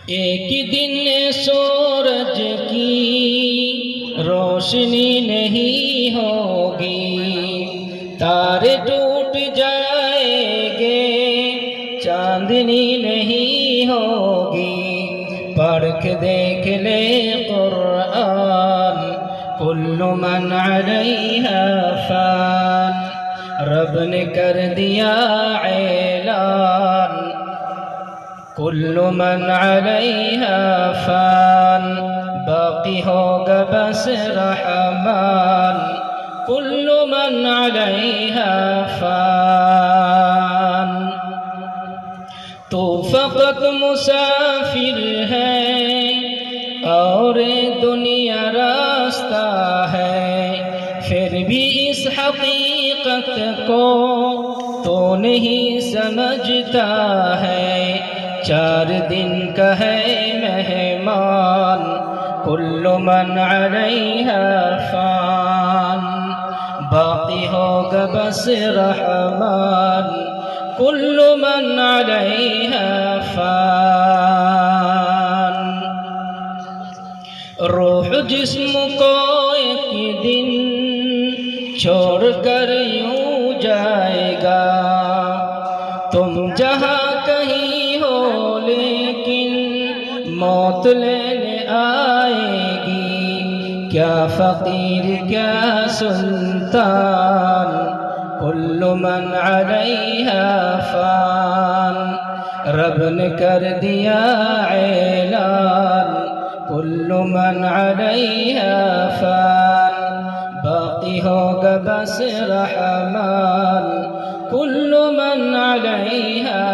ایک دن سورج کی روشنی نہیں ہوگی، تارے ٹوٹ جائیں گے، چاندنی نہیں ہوگی۔ پڑھ کے دیکھ لے قرآن، کل من علیہا فان، رب نے کر دیا اعلان، کل من علیہا فان، باقی ہوگا بس رحمان، کل من علیہا فان۔ تو فقط مسافر ہے اور دنیا راستہ ہے، پھر بھی اس حقیقت کو تو نہیں سمجھتا ہے۔ 4 دن کا ہے مہمان، کل من علیہا فان، باقی ہوگا بس رحمان، کل من علیہا فان۔ روح جسم کو ایک دن چھوڑ کر یوں جائے گا، تم جہاں کہیں ہو لیکن موت لینے آئے گی۔ کیا فقیر کیا سلطان، کل من علیہا فان، رب نے کر دیا اعلان، کل من علیہا فان، باقی ہوگا بس رحمان، کل من علیہا